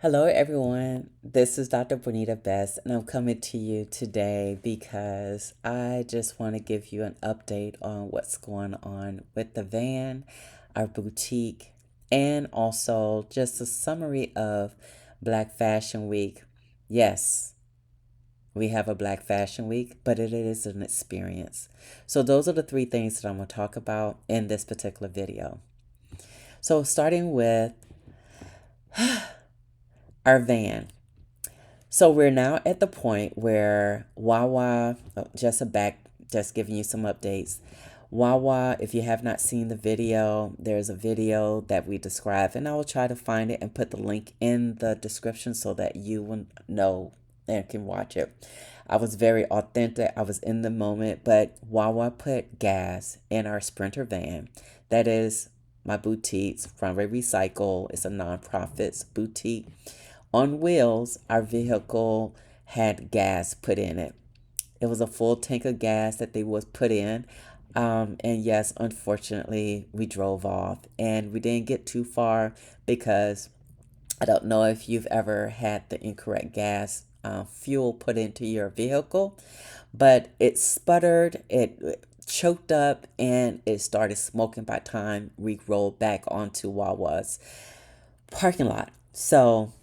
Hello, everyone. This is Dr. Bonita Best, and I'm coming to you today because I just want to give you an update on what's going on with the van, our boutique, and also just a summary of Black Fashion Week. Yes, we have a Black Fashion Week, but it is an experience. So, those are the three things that I'm going to talk about in this particular video. So, starting with our van. So we're now at the point where Wawa, just giving you some updates. Wawa, if you have not seen the video, there's a video that we describe, and I will try to find it and put the link in the description so that you will know and can watch it. I was very authentic. I was in the moment, but Wawa put gas in our Sprinter van. That is my boutique's Runway Recycled. It's a nonprofit's boutique on wheels. Our vehicle had gas put in it. It was a full tank of gas that they was put in. And yes, unfortunately, we drove off and we didn't get too far because I don't know if you've ever had the incorrect gas fuel put into your vehicle, but it sputtered, it choked up, and it started smoking by the time we rolled back onto Wawa's parking lot. So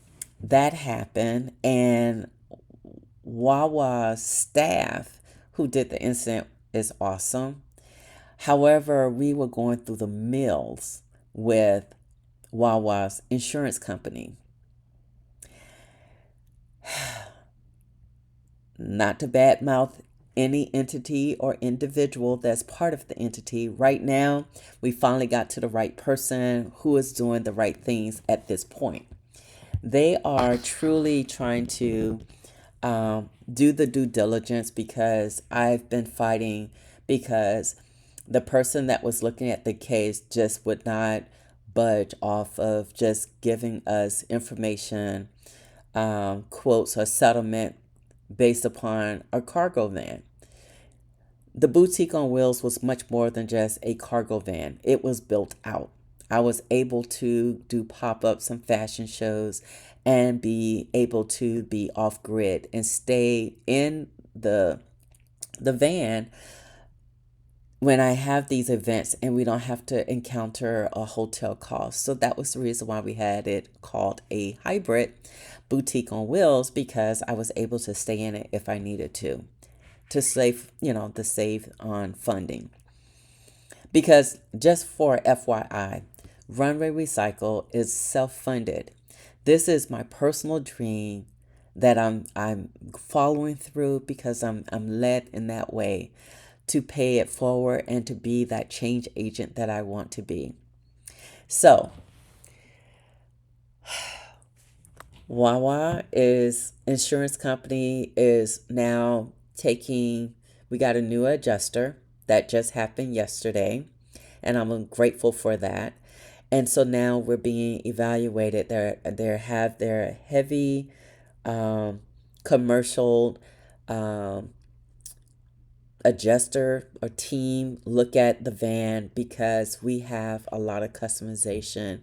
that happened, and Wawa's staff who did the incident is awesome. However, we were going through the mills with Wawa's insurance company. Not to badmouth any entity or individual that's part of the entity. Right now, we finally got to the right person who is doing the right things at this point. They are truly trying to do the due diligence because I've been fighting because the person that was looking at the case just would not budge off of just giving us information, quotes, or settlement based upon a cargo van. The boutique on wheels was much more than just a cargo van. It was built out. I was able to do pop-ups and fashion shows and be able to be off grid and stay in the van when I have these events and we don't have to encounter a hotel cost. So that was the reason why we had it called a hybrid boutique on wheels, because I was able to stay in it if I needed to save, to save on funding. Because just for FYI, Runway Recycle is self-funded. This is my personal dream that I'm following through because I'm led in that way to pay it forward and to be that change agent that I want to be. So, Wawa is insurance company is now taking, we got a new adjuster that just happened yesterday, and I'm grateful for that. And so now we're being evaluated. They have their heavy commercial adjuster or team look at the van because we have a lot of customization.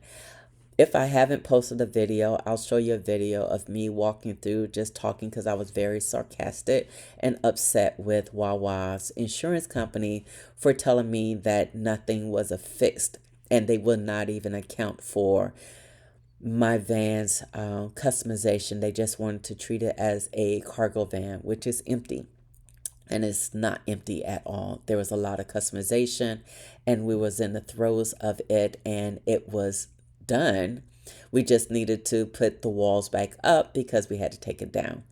If I haven't posted a video, I'll show you a video of me walking through just talking because I was very sarcastic and upset with Wawa's insurance company for telling me that nothing was affixed and they would not even account for my van's customization. They just wanted to treat it as a cargo van, which is empty. And it's not empty at all. There was a lot of customization and we was in the throes of it and it was done. We just needed to put the walls back up because we had to take it down.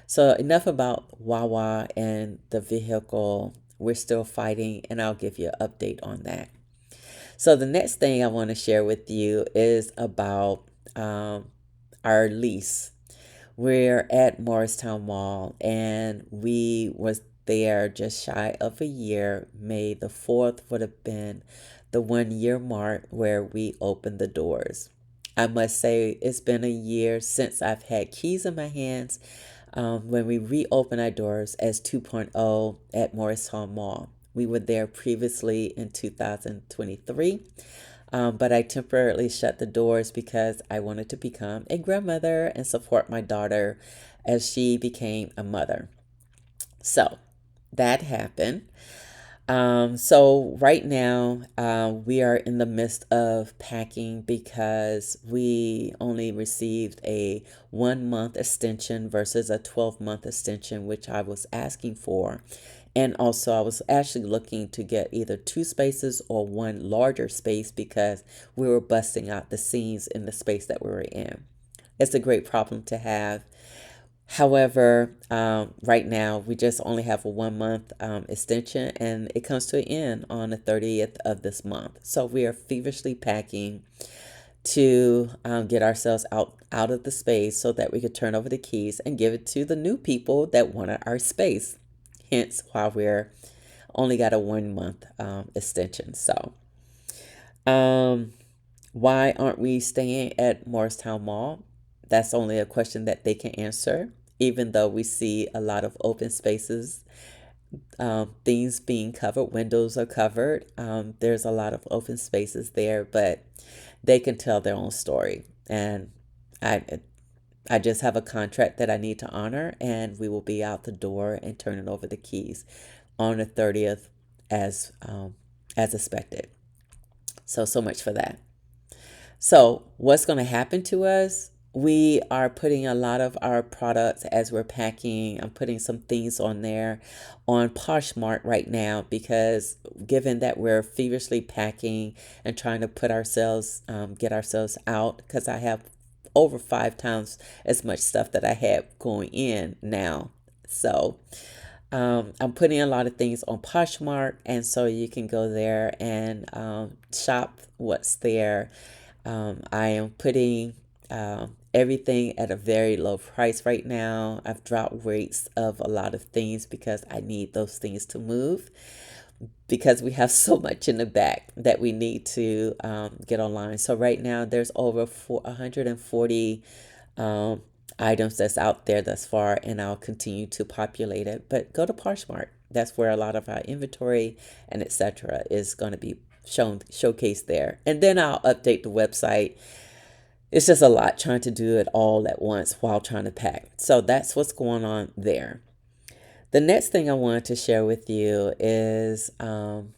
So enough about Wawa and the vehicle. We're still fighting and I'll give you an update on that. So the next thing I want to share with you is about our lease. We're at Moorestown Mall and we was there just shy of a year. May the 4th would have been the 1 year mark where we opened the doors. I must say it's been a year since I've had keys in my hands when we reopened our doors as 2.0 at Moorestown Mall. We were there previously in 2023. but I temporarily shut the doors because I wanted to become a grandmother and support my daughter as she became a mother. So that happened. So right now, we are in the midst of packing because we only received a 1 month extension versus a 12-month extension, which I was asking for. And also, I was actually looking to get either two spaces or one larger space because we were busting out the seams in the space that we were in. It's a great problem to have. However, right now we just only have a 1 month extension, and it comes to an end on the 30th of this month. So we are feverishly packing to get ourselves out of the space so that we could turn over the keys and give it to the new people that wanted our space. Hence, why we're only got a 1 month extension. So, um, why aren't we staying at Moorestown Mall? That's only a question that they can answer, even though we see a lot of open spaces, things being covered, windows are covered. There's a lot of open spaces there, but they can tell their own story. And I, I just have a contract that I need to honor, and we will be out the door and turning over the keys on the 30th as expected. So much for that. So, what's going to happen to us? We are putting a lot of our products as we're packing. I'm putting some things on there on PoshMark right now because given that we're feverishly packing and trying to put ourselves, get ourselves out, because I have over 5 times as much stuff that I had going in now. So, I'm putting a lot of things on Poshmark, and so you can go there and shop what's there. I am putting everything at a very low price right now. I've dropped rates of a lot of things because I need those things to move because we have so much in the back that we need to get online. So right now there's over 140 items that's out there thus far, and I'll continue to populate it. But go to Poshmark. That's where a lot of our inventory and etc. is going to be showcased there. And then I'll update the website. It's just a lot trying to do it all at once while trying to pack. So that's what's going on there. The next thing I wanted to share with you is about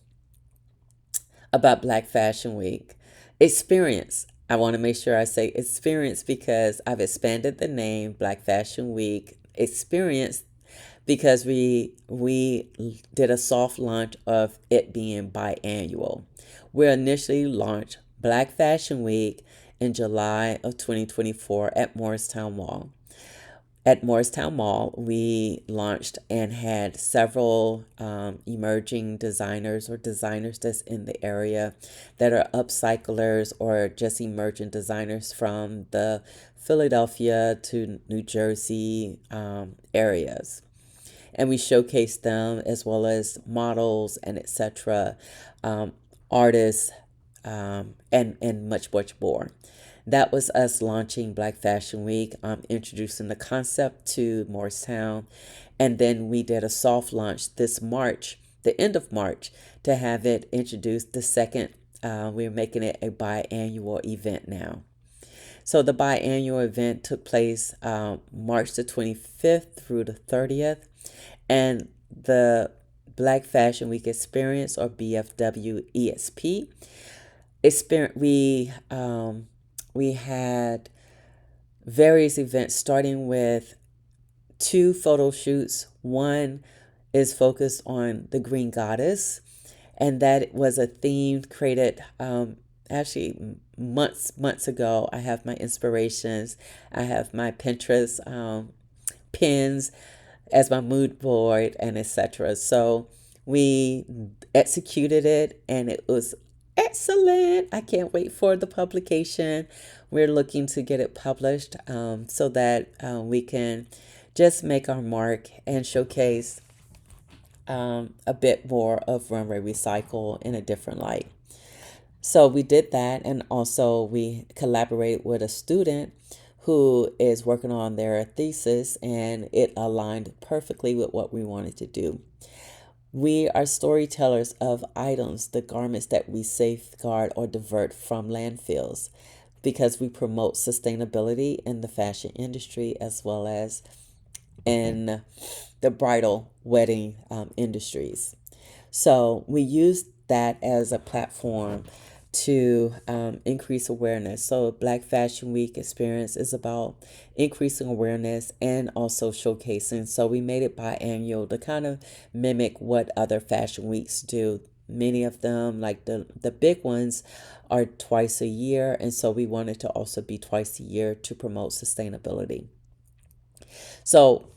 Black Fashion Week. Experience. I want to make sure I say experience because I've expanded the name Black Fashion Week. Experience because we did a soft launch of it being biannual. We initially launched Black Fashion Week in July of 2024 at Moorestown Mall. At Moorestown Mall, we launched and had several emerging designers or designers that's in the area that are upcyclers or just emerging designers from the Philadelphia to New Jersey areas. And we showcased them as well as models and etc., artists, and much more. That was us launching Black Fashion Week, introducing the concept to Moorestown. And then we did a soft launch this March, the end of March, to have it introduced the second. We're making it a biannual event now. So the biannual event took place March the 25th through the 30th. And the Black Fashion Week Experience, or BFW EXP, we had various events starting with 2 photo shoots. One is focused on the Green Goddess, and that was a theme created actually months ago. I have my inspirations. I have my Pinterest pins as my mood board and etc. So we executed it, and it was excellent. I can't wait for the publication. We're looking to get it published so that we can just make our mark and showcase a bit more of Runway Recycle in a different light. So we did that, and also we collaborated with a student who is working on their thesis, and it aligned perfectly with what we wanted to do. We are storytellers of items, the garments that we safeguard or divert from landfills, because we promote sustainability in the fashion industry as well as in the bridal wedding industries. So we use that as a platform to increase awareness. So Black Fashion Week Experience is about increasing awareness and also showcasing. So we made it biannual to kind of mimic what other fashion weeks do. Many of them, like the big ones, are twice a year, and so we wanted to also be twice a year to promote sustainability. So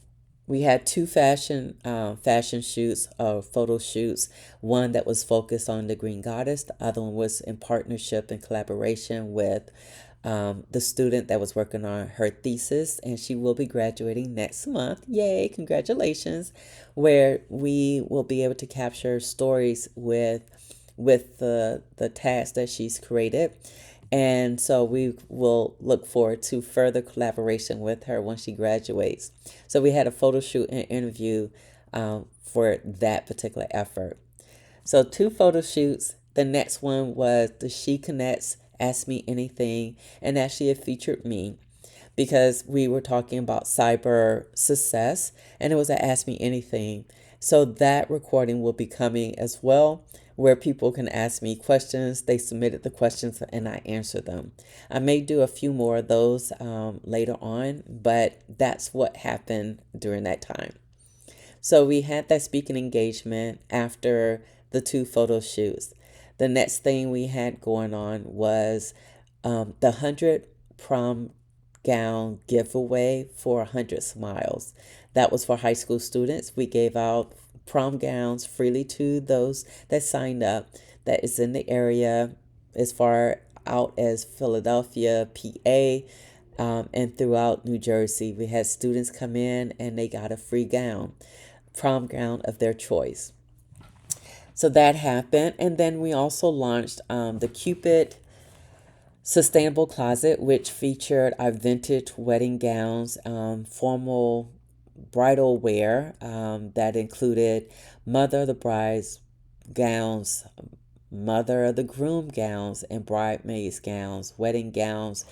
we had two fashion shoots, photo shoots. One that was focused on the Green Goddess. The other one was in partnership and collaboration with the student that was working on her thesis, and she will be graduating next month. Yay! Congratulations! Where we will be able to capture stories with the task that she's created. And so we will look forward to further collaboration with her once she graduates. So we had a photo shoot and interview for that particular effort. So two photo shoots. The next one was the She Connects Ask Me Anything, and actually it featured me because we were talking about cyber success, and it was a Ask Me Anything. So that recording will be coming as well, where people can ask me questions. They submitted the questions and I answer them. I may do a few more of those later on, but that's what happened during that time. So we had that speaking engagement after the two photo shoots. The next thing we had going on was the 100 prom gown giveaway for 100 smiles. That was for high school students. We gave out prom gowns freely to those that signed up, that is in the area as far out as Philadelphia, PA, and throughout New Jersey. We had students come in and they got a free gown, prom gown of their choice. So that happened. And then we also launched the Cupid Sustainable Closet, which featured our vintage wedding gowns, formal bridal wear that included mother of the bride's gowns, mother of the groom gowns, and bridesmaids gowns, wedding gowns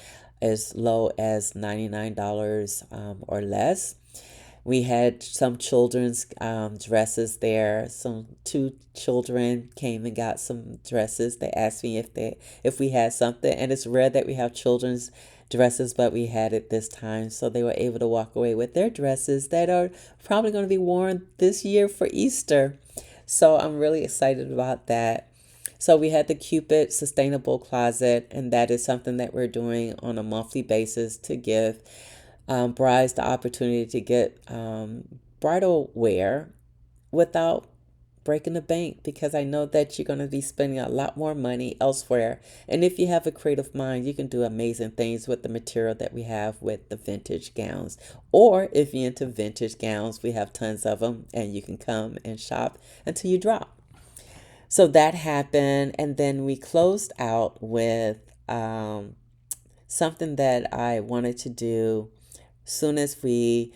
as low as $99 or less. We had some children's dresses there. Some two children came and got some dresses. They asked me if we had something, and it's rare that we have children's dresses, but we had it this time, so they were able to walk away with their dresses that are probably going to be worn this year for Easter. So I'm really excited about that. So we had the Cupid Sustainable Closet, and that is something that we're doing on a monthly basis to give brides the opportunity to get bridal wear without breaking the bank, because I know that you're going to be spending a lot more money elsewhere. And if you have a creative mind, you can do amazing things with the material that we have with the vintage gowns. Or if you're into vintage gowns, we have tons of them, and you can come and shop until you drop. So that happened. And then we closed out with something that I wanted to do soon as we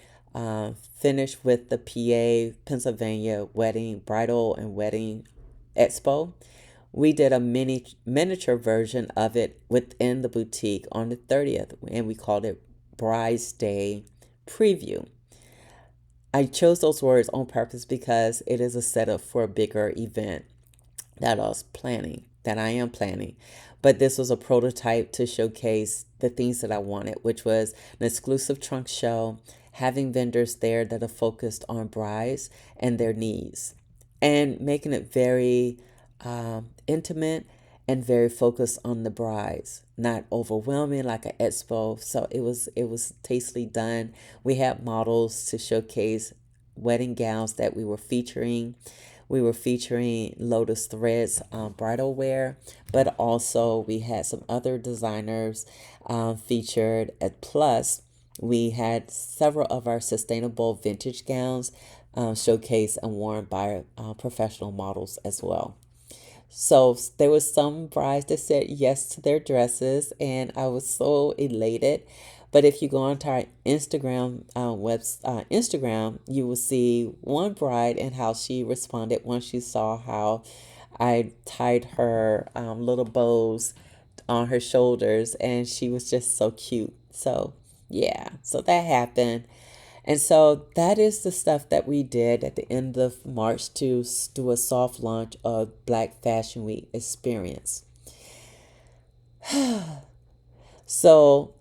finished with the PA Pennsylvania wedding, bridal and wedding expo. We did a miniature version of it within the boutique on the 30th, and we called it Bride's Day Preview. I chose those words on purpose because it is a setup for a bigger event that I am planning. But this was a prototype to showcase the things that I wanted, which was an exclusive trunk show, having vendors there that are focused on brides and their needs, and making it very intimate and very focused on the brides, not overwhelming like an expo. So it was tastefully done. We had models to showcase wedding gowns that we were featuring. We were featuring Lotus Threads bridal wear, but also we had some other designers featured. Plus, we had several of our sustainable vintage gowns showcased and worn by professional models as well. So there was some brides that said yes to their dresses, and I was so elated. But if you go onto our Instagram, you will see one bride and how she responded once she saw how I tied her little bows on her shoulders, and she was just so cute. So yeah, so that happened. And so that is the stuff that we did at the end of March to do a soft launch of Black Fashion Week Experience. So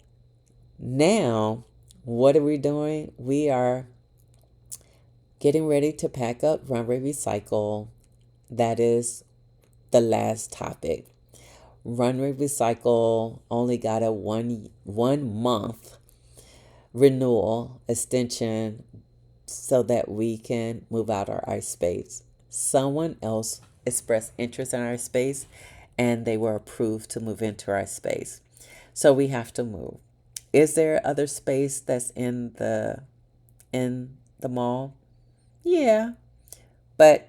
now, what are we doing? We are getting ready to pack up Runway Recycle. That is the last topic. Runway Recycle only got a one month renewal extension so that we can move out our space. Someone else expressed interest in our space and they were approved to move into our space. So we have to move. Is there other space that's in the mall? Yeah, but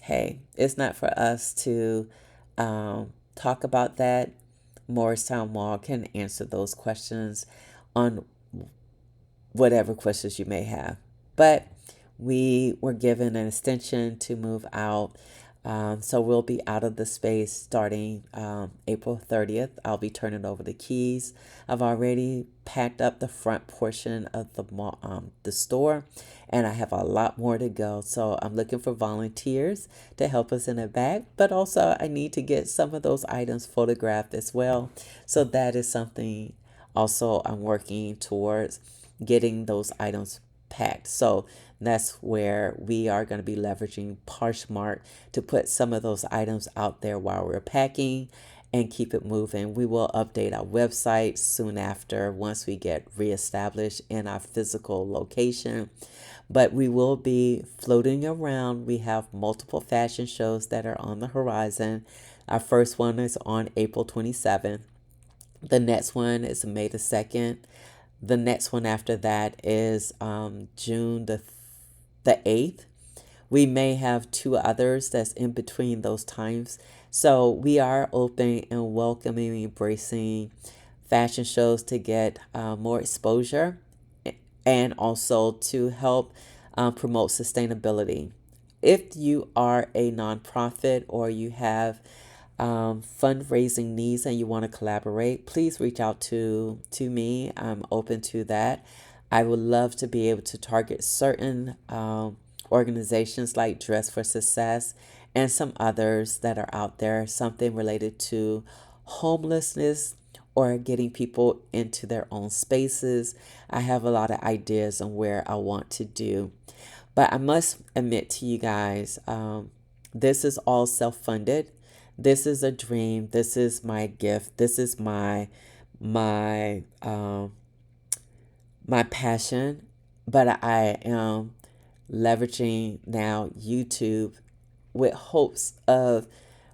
hey, it's not for us to talk about that. Moorestown Mall can answer those questions on whatever questions you may have. But we were given an extension to move out. So we'll be out of the space starting April 30th. I'll be turning over the keys. I've already packed up the front portion of the store, and I have a lot more to go. So I'm looking for volunteers to help us in the back, but also I need to get some of those items photographed as well. So that is something also I'm working towards getting those items packed. So that's where we are going to be leveraging PoshMark to put some of those items out there while we're packing and keep it moving. We will update our website soon after once we get reestablished in our physical location. But we will be floating around. We have multiple fashion shows that are on the horizon. Our first one is on April 27th. The next one is May the 2nd. The next one after that is June the 8th. We may have two others that's in between those times. So we are open and welcoming, embracing fashion shows to get more exposure and also to help promote sustainability. If you are a nonprofit or you have fundraising needs and you want to collaborate, please reach out to me. I'm open to that. I would love to be able to target certain organizations like Dress for Success and some others that are out there, something related to homelessness or getting people into their own spaces. I have a lot of ideas on where I want to do. But I must admit to you guys, this is all self-funded. This is a dream. This is my gift. This is my my passion. But I am leveraging now YouTube with hopes of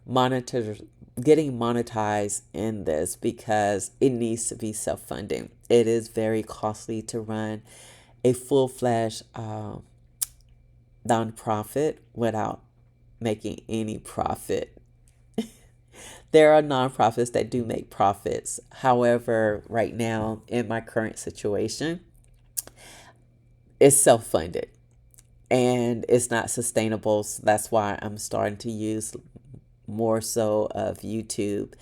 monitor getting monetized in this because it needs to be self-funding. It is very costly to run a full-fledged nonprofit without making any profit. There are nonprofits that do make profits. However, right now in my current situation, it's self-funded and it's not sustainable. So that's why I'm starting to use more so of YouTube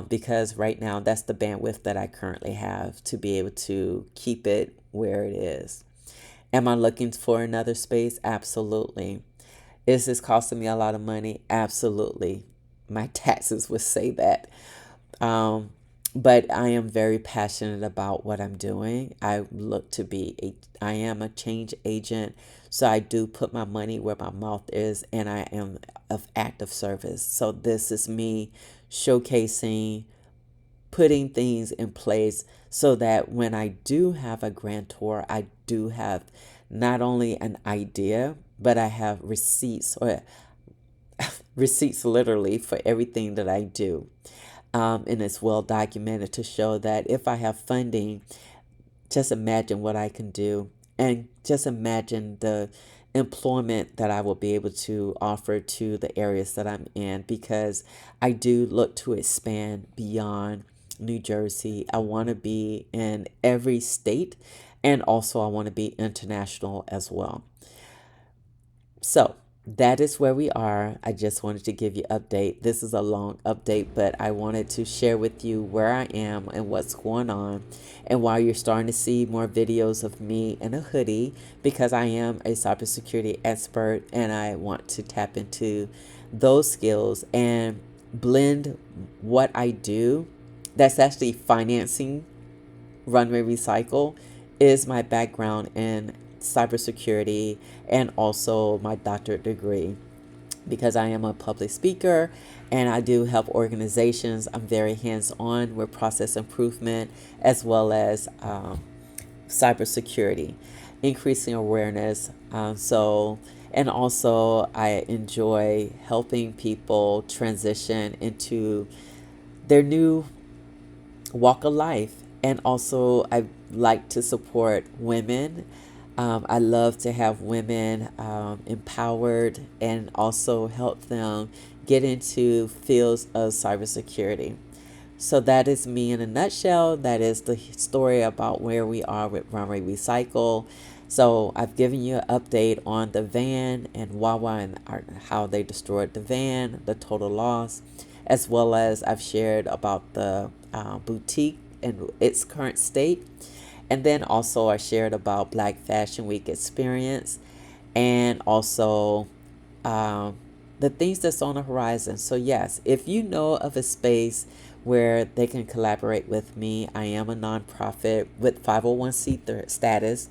because right now that's the bandwidth that I currently have to be able to keep it where it is. Am I looking for another space? Absolutely. Is this costing me a lot of money? Absolutely. My taxes would say that. But I am very passionate about what I'm doing. I am a change agent. So I do put my money where my mouth is and I am of active service. So this is me showcasing, putting things in place so that when I do have a grand tour, I do have not only an idea, but I have receipts or receipts literally for everything that I do. And it's well documented to show that if I have funding, just imagine what I can do. And just imagine the employment that I will be able to offer to the areas that I'm in because I do look to expand beyond New Jersey. I want to be in every state, and also I want to be international as well. So that is where we are. I just wanted to give you update. This is a long update, but I wanted to share with you where I am and what's going on. And while you're starting to see more videos of me in a hoodie, because I am a cybersecurity expert and I want to tap into those skills and blend what I do, that's actually financing Runway Recycle, is my background in cybersecurity and also my doctorate degree, because I am a public speaker and I do help organizations. I'm very hands on with process improvement as well as cybersecurity, increasing awareness. And also I enjoy helping people transition into their new walk of life. And also, I like to support women. I love to have women empowered and also help them get into fields of cybersecurity. So that is me in a nutshell. That is the story about where we are with Runway Recycle. So I've given you an update on the van and Wawa and how they destroyed the van, the total loss, as well as I've shared about the boutique and its current state. And then also I shared about Black Fashion Week Experience and also the things that's on the horizon. So yes, if you know of a space where they can collaborate with me, I am a nonprofit with 501c3 status.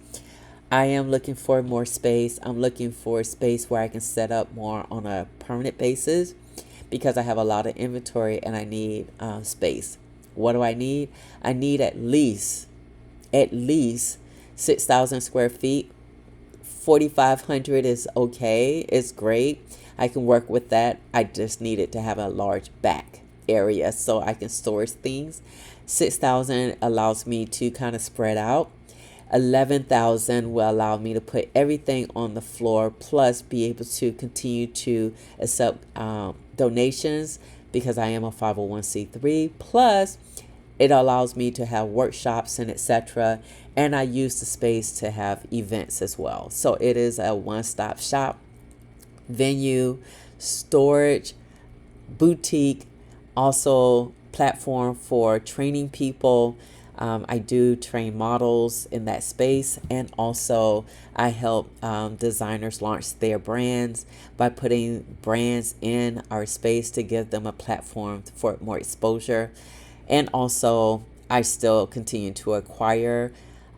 I am looking for more space. I'm looking for a space where I can set up more on a permanent basis because I have a lot of inventory and I need space. What do I need? I need at least 6,000 square feet. 4,500 is okay. It's great. I can work with that. I just need it to have a large back area so I can store things. 6,000 allows me to kind of spread out. 11,000 will allow me to put everything on the floor, plus be able to continue to accept donations because I am a 501c3. Plus, it allows me to have workshops and etc. And I use the space to have events as well. So it is a one-stop shop, venue, storage, boutique, also platform for training people. I do train models in that space, and also I help designers launch their brands by putting brands in our space to give them a platform for more exposure. And also, I still continue to acquire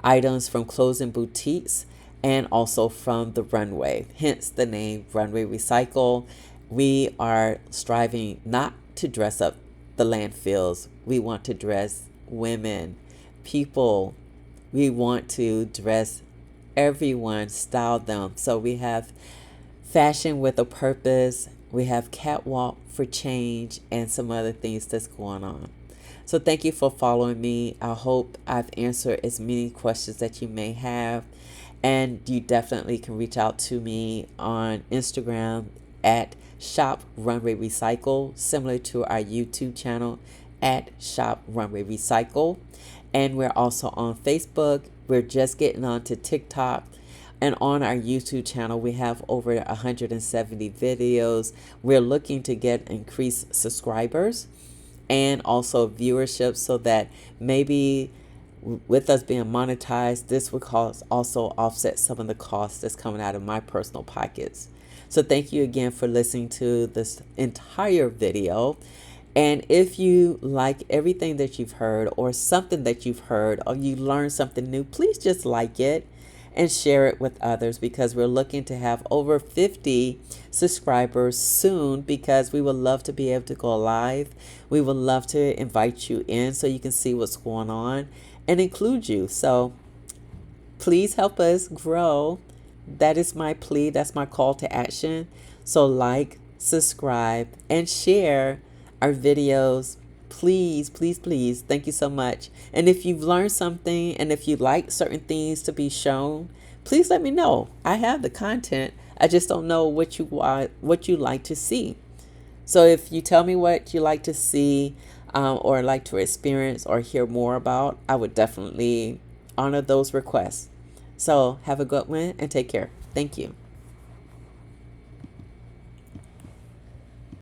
items from clothing boutiques and also from the runway, hence the name Runway Recycle. We are striving not to dress up the landfills. We want to dress women, people. We want to dress everyone, style them. So we have fashion with a purpose. We have catwalk for change and some other things that's going on. So thank you for following me. I hope I've answered as many questions that you may have. And you definitely can reach out to me on Instagram at Shop Runway Recycle, similar to our YouTube channel at Shop Runway Recycle. And we're also on Facebook. We're just getting on to TikTok. And on our YouTube channel, we have over 170 videos. We're looking to get increased subscribers and also viewership so that maybe with us being monetized, this would also offset some of the costs that's coming out of my personal pockets. So thank you again for listening to this entire video. And if you like everything that you've heard or something that you've heard or you learned something new, please just like it and share it with others, because we're looking to have over 50 subscribers soon, because we would love to be able to go live. We would love to invite you in so you can see what's going on and include you. So please help us grow. That is my plea. That's my call to action. So like, subscribe, and share our videos. Please, please, please. Thank you so much. And if you've learned something and if you'd like certain things to be shown, please let me know. I have the content. I just don't know what you like to see. So if you tell me what you like to see, or like to experience or hear more about, I would definitely honor those requests. So have a good one and take care. Thank you.